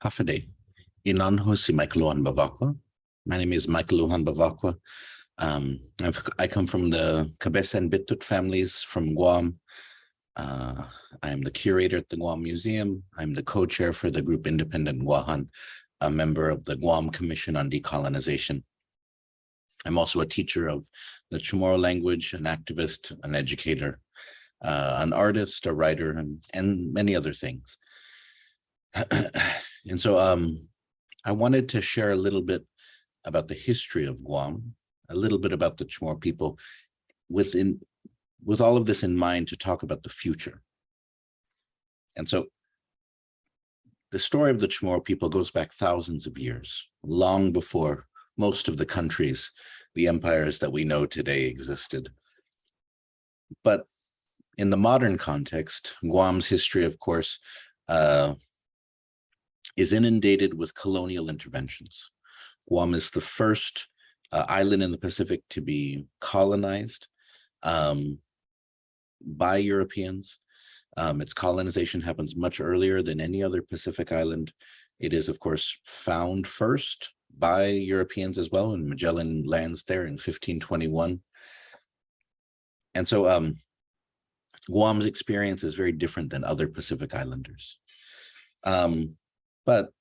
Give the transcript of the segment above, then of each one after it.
Hafide. Inanho si Michael Luhan Bavacqua. My name is Michael Luhan Bavacqua. I come from the Cabeza and Bitut families from Guam. I am the curator at the Guam Museum. I'm the co-chair for the group Independent Guahan, a member of the Guam Commission on Decolonization. I'm also a teacher of the Chamorro language, an activist, an educator, an artist, a writer, and many other things. And so I wanted to share a little bit about the history of Guam, a little bit about the Chamorro people, with all of this in mind to talk about the future. And so the story of the Chamorro people goes back thousands of years, long before most of the countries, the empires that we know today existed. But in the modern context, Guam's history, of course, is inundated with colonial interventions. Guam is the first island in the Pacific to be colonized by Europeans. Its colonization happens much earlier than any other Pacific island. It is, of course, found first by Europeans as well, and Magellan lands there in 1521. And so Guam's experience is very different than other Pacific Islanders. But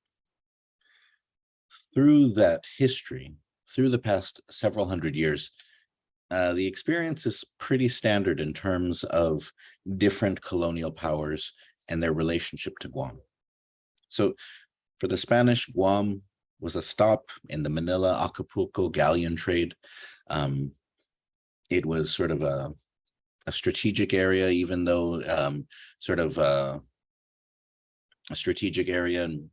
through that history, through the past several hundred years, the experience is pretty standard in terms of different colonial powers and their relationship to Guam. So for the Spanish, Guam was a stop in the Manila-Acapulco galleon trade. It was sort of a strategic area, even though a strategic area, and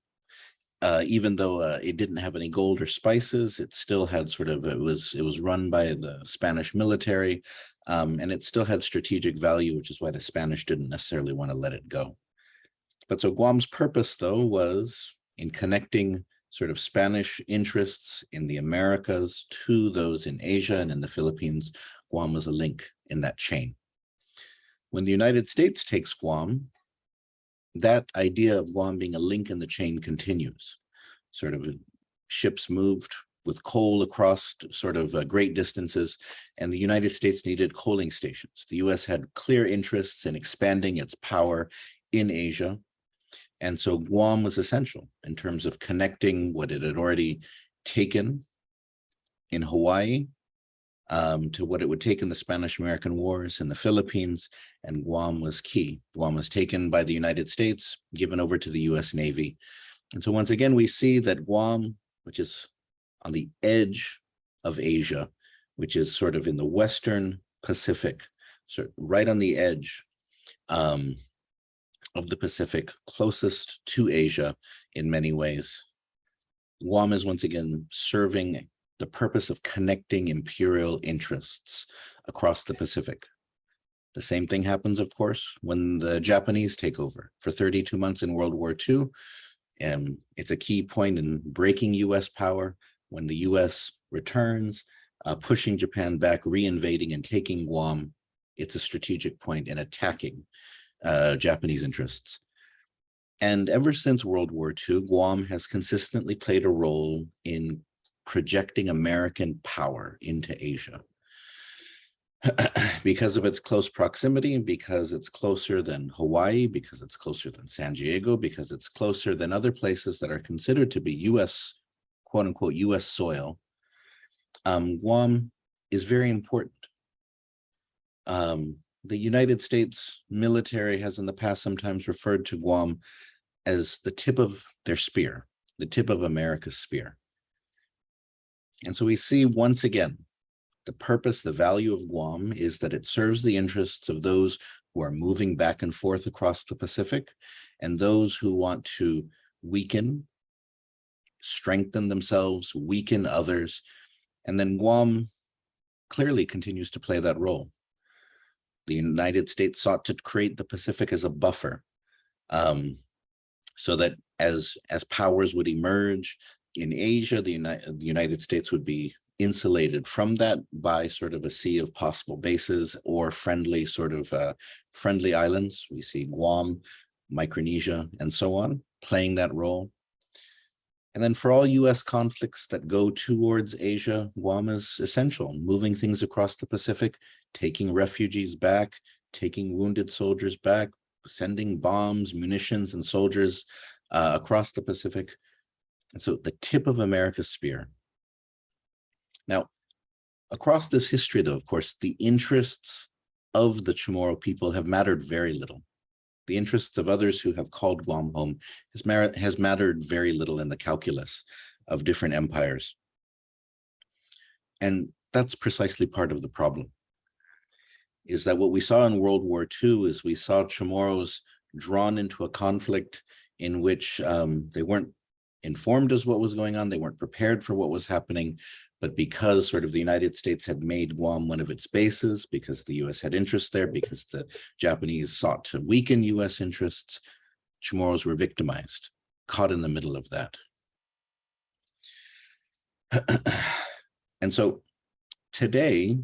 even though it didn't have any gold or spices, it still had it was run by the Spanish military, and it still had strategic value, which is why the Spanish didn't necessarily want to let it go. But so Guam's purpose, though, was in connecting sort of Spanish interests in the Americas to those in Asia and in the Philippines. Guam was a link in that chain. When the United States takes Guam, that idea of Guam being a link in the chain continues. Sort of ships moved with coal across great distances, and the United States needed coaling stations. The US had clear interests in expanding its power in Asia, and so Guam was essential in terms of connecting what it had already taken in Hawaii to what it would take in the Spanish-American Wars in the Philippines, and Guam was key. Guam was taken by the United States, given over to the US Navy. And so once again, we see that Guam, which is on the edge of Asia, which is sort of in the Western Pacific, so right on the edge of the Pacific, closest to Asia in many ways, Guam is once again serving the purpose of connecting imperial interests across the Pacific. The same thing happens, of course, when the Japanese take over for 32 months in World War II. And it's a key point in breaking US power. When the US returns, pushing Japan back, reinvading and taking Guam, it's a strategic point in attacking Japanese interests. And ever since World War II, Guam has consistently played a role in projecting American power into Asia. Because of its close proximity, because it's closer than Hawaii, because it's closer than San Diego, because it's closer than other places that are considered to be US, quote unquote, US soil, Guam is very important. The United States military has in the past sometimes referred to Guam as the tip of their spear, the tip of America's spear. And so we see once again, the purpose, the value of Guam is that it serves the interests of those who are moving back and forth across the Pacific and those who want to weaken, strengthen themselves, weaken others. And then Guam clearly continues to play that role. The United States sought to create the Pacific as a buffer so that as powers would emerge in Asia, the United States would be insulated from that by sort of a sea of possible bases or friendly friendly islands. We see Guam, Micronesia, and so on playing that role. And then for all US conflicts that go towards Asia, Guam is essential, moving things across the Pacific, taking refugees back, taking wounded soldiers back, sending bombs, munitions, and soldiers across the Pacific. And so the tip of America's spear. Now, across this history, though, of course, the interests of the Chamorro people have mattered very little. The interests of others who have called Guam home has mattered very little in the calculus of different empires. And that's precisely part of the problem, is that what we saw in World War II is we saw Chamorros drawn into a conflict in which they weren't informed as what was going on, they weren't prepared for what was happening, but because sort of the United States had made Guam one of its bases, because the US had interest there, because the Japanese sought to weaken US interests, Chamorros were victimized, caught in the middle of that. And so today,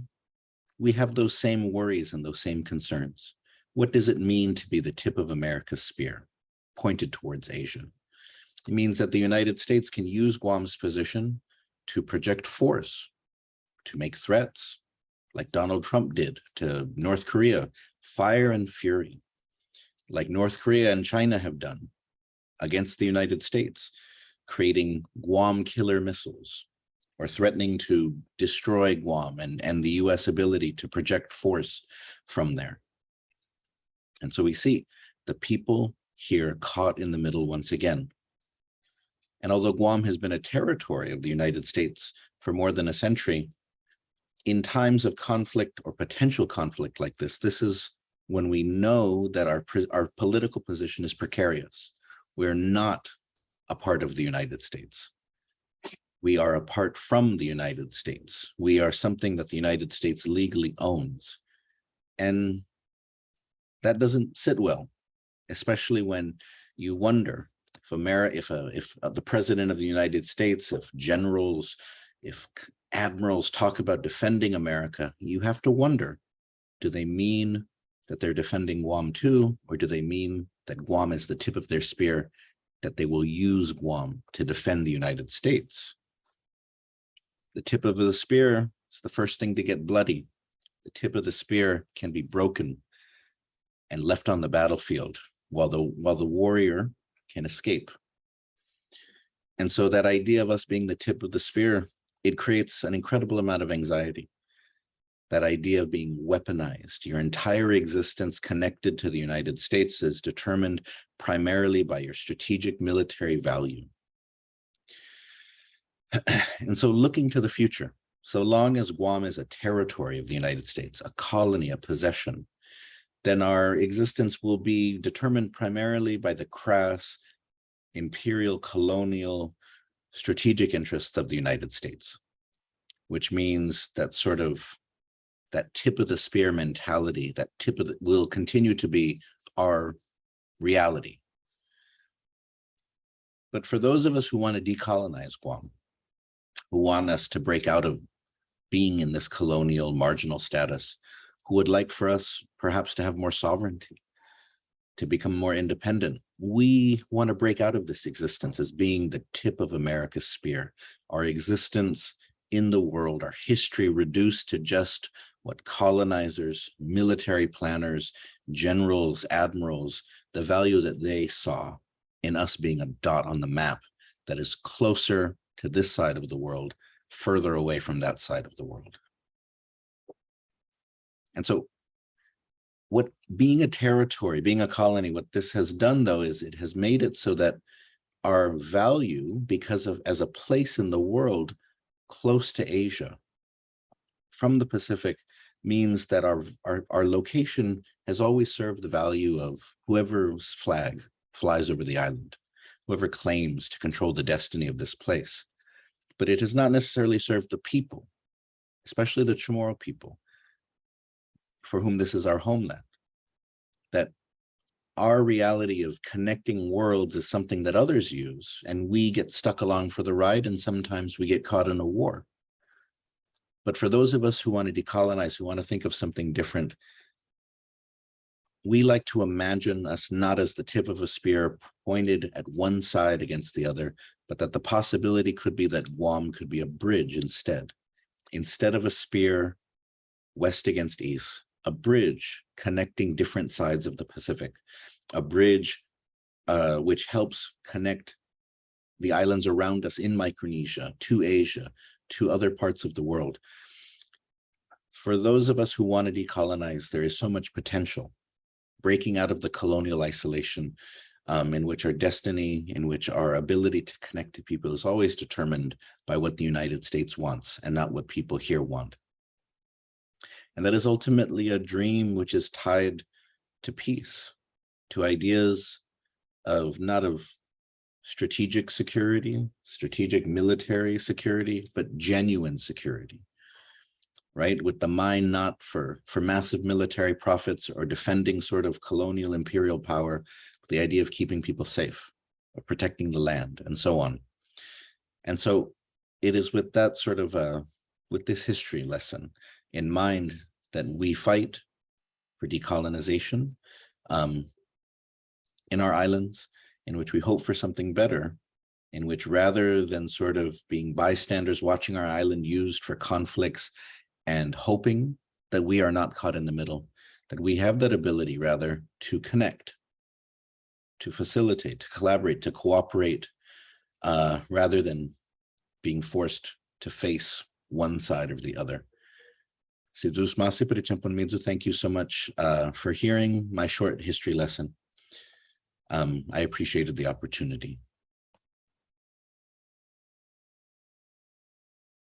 we have those same worries and those same concerns. What does it mean to be the tip of America's spear, pointed towards Asia? It means that the United States can use Guam's position to project force, to make threats, like Donald Trump did to North Korea, fire and fury, like North Korea and China have done against the United States, creating Guam killer missiles, or threatening to destroy Guam and the US ability to project force from there. And so we see the people here caught in the middle once again. And although Guam has been a territory of the United States for more than a century, in times of conflict or potential conflict like this is when we know that our political position is precarious. We're not a part of the United States. We are apart from the United States. We are something that the United States legally owns. And that doesn't sit well, especially when you wonder if the president of the United States, if generals, if admirals talk about defending America, you have to wonder, do they mean that they're defending Guam too, or do they mean that Guam is the tip of their spear, that they will use Guam to defend the United States? The tip of the spear is the first thing to get bloody. The tip of the spear can be broken and left on the battlefield while the warrior can escape. And so that idea of us being the tip of the spear, it creates an incredible amount of anxiety. That idea of being weaponized, your entire existence connected to the United States is determined primarily by your strategic military value. And so looking to the future, so long as Guam is a territory of the United States, a colony, a possession, then our existence will be determined primarily by the crass, imperial, colonial, strategic interests of the United States, which means that sort of that tip of the spear mentality, that will continue to be our reality. But for those of us who want to decolonize Guam, who want us to break out of being in this colonial marginal status, who would like for us perhaps to have more sovereignty, to become more independent, we want to break out of this existence as being the tip of America's spear, our existence in the world, our history reduced to just what colonizers, military planners, generals, admirals, the value that they saw in us being a dot on the map that is closer to this side of the world, further away from that side of the world. And so what being a territory, being a colony, what this has done though, is it has made it so that our value, because of as a place in the world close to Asia from the Pacific, means that our location has always served the value of whoever's flag flies over the island, whoever claims to control the destiny of this place. But it has not necessarily served the people, especially the Chamorro people, for whom this is our homeland. That our reality of connecting worlds is something that others use, and we get stuck along for the ride, and sometimes we get caught in a war. But for those of us who want to decolonize, who want to think of something different, we like to imagine us not as the tip of a spear pointed at one side against the other, but that the possibility could be that Guam could be a bridge instead of a spear west against east, a bridge connecting different sides of the Pacific, a bridge which helps connect the islands around us in Micronesia to Asia, to other parts of the world. For those of us who want to decolonize, there is so much potential, breaking out of the colonial isolation, in which our destiny, in which our ability to connect to people is always determined by what the United States wants and not what people here want. And that is ultimately a dream which is tied to peace, to ideas of not of strategic security, strategic military security, but genuine security, right? With the mind not for massive military profits or defending sort of colonial imperial power, but the idea of keeping people safe, of protecting the land, and so on. And so it is with that sort of, with this history lesson in mind that we fight for decolonization in our islands, in which we hope for something better, in which rather than sort of being bystanders watching our island used for conflicts and hoping that we are not caught in the middle, that we have that ability rather to connect, to facilitate, to collaborate, to cooperate, rather than being forced to face one side or the other. Thank you so much for hearing my short history lesson. I appreciated the opportunity.